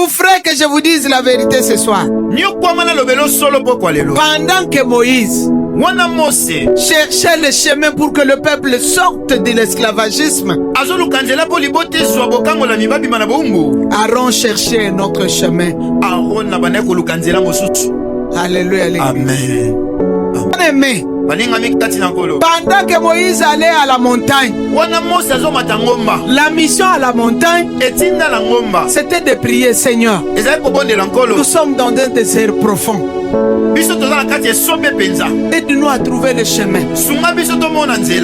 frère, que je vous dise la vérité ce soir. Pendant que Moïse cherchait le chemin pour que le peuple sorte de l'esclavagisme, Aaron cherchait un autre chemin. Alléluia. Amen. Bien-aimé, pendant que Moïse allait à la montagne, la mission à la montagne, c'était de prier, Seigneur. Nous sommes dans un désert profond. Aide-nous à trouver le chemin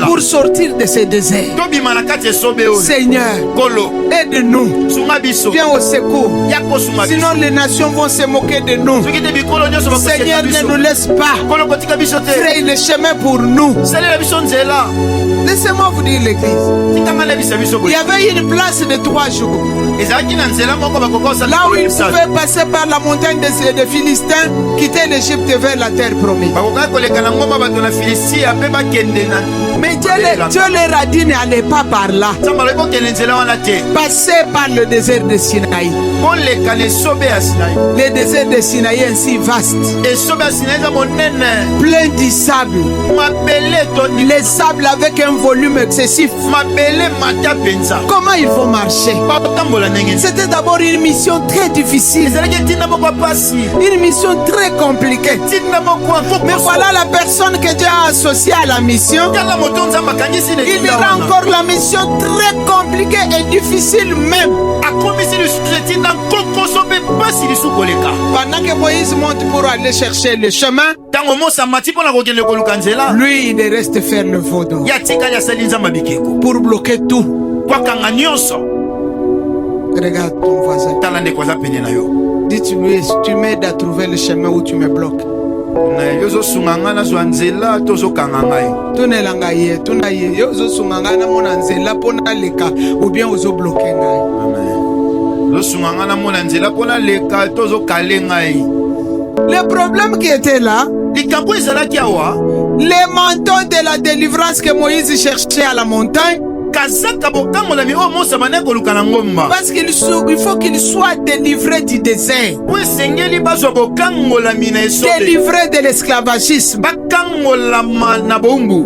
pour sortir de ce désert. Seigneur, aide-nous. Viens au secours. Sinon les nations vont se moquer de nous. Seigneur, ne nous laisse pas. Fraye le chemin pour nous. Laissez-moi vous dire l'église. Il y avait une place de 3 jours. Là où ils pouvaient passer par la montagne des Philistins, quitter l'Égypte vers la terre promise. Mais Dieu leur a dit n'allez pas par là. Passez par le désert de Sinaï. Le désert de Sinaï est ainsi vaste, plein du sable. Les sables avec un volume excessif. Comment ils vont marcher? C'était d'abord une mission très difficile, une mission très compliquée. Mais voilà la personne que Dieu a associée à la mission. Il rend encore la mission très compliquée et difficile même. Pendant que Moïse monte pour aller chercher le chemin, lui il reste faire le vaudou pour bloquer tout. Regarde ton voisin. Dis-lui, tu m'aides à trouver le chemin où tu me bloques. Ou bien aux bloquer. Le problème qui était là, les manteaux de la délivrance que Moïse cherchait à la montagne, parce qu'il faut qu'il soit délivré du désert, délivré de l'esclavagisme,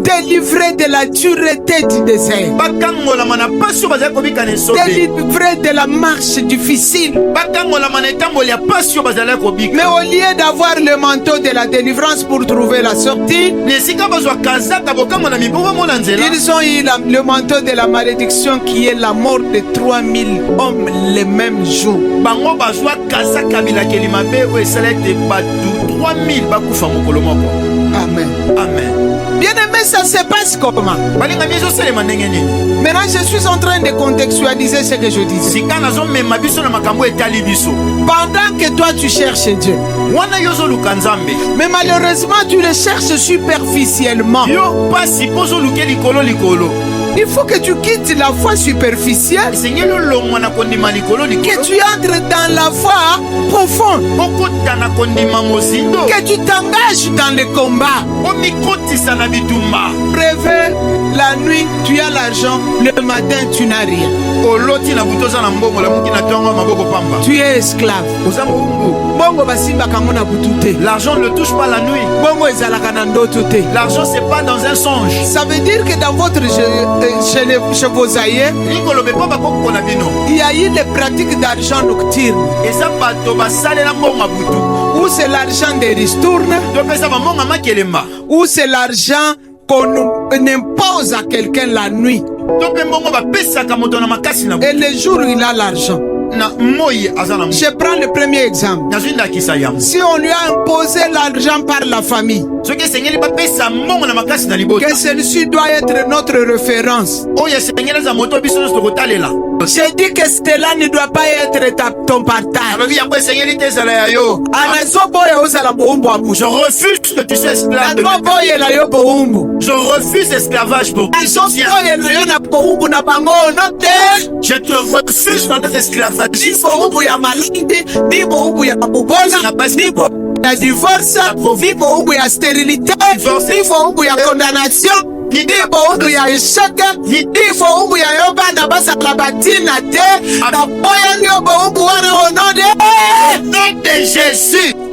délivré de la dureté du désert, délivré de la marche difficile. Mais au lieu d'avoir le manteau de la délivrance pour trouver la sortie, ils ont eu le manteau de la malédiction qui est la mort de 3000 hommes le même jour. Amen. Amen. Bien aimé, ça se passe comment? Maintenant, je suis en train de contextualiser ce que je disais. Pendant que toi tu cherches Dieu, mais malheureusement tu le cherches superficiellement. Il faut que tu quittes la foi superficielle, que tu entres dans la foi profonde, que tu t'engages dans le combat. Préfère la nuit, tu as l'argent, le matin tu n'as rien. Tu es esclave. L'argent ne touche pas la nuit. L'argent c'est pas dans un songe. Ça veut dire que dans votre chez vos aïeux, il y a eu les pratiques d'argent nocturne, où c'est l'argent des ristournes, où c'est l'argent qu'on impose à quelqu'un la nuit, et le jour il a l'argent. Je prends le premier exemple. Si on lui a imposé l'argent par la famille, que celui-ci doit être notre référence. J'ai dit que cela ne doit pas être ton partage. Je refuse que tu sois esclave. Je refuse l'esclavage pour toi. Je te refuse dans l'esclavage. La divorce, il y a stérilité, il y a condamnation, il y a échec, il y a Jésus.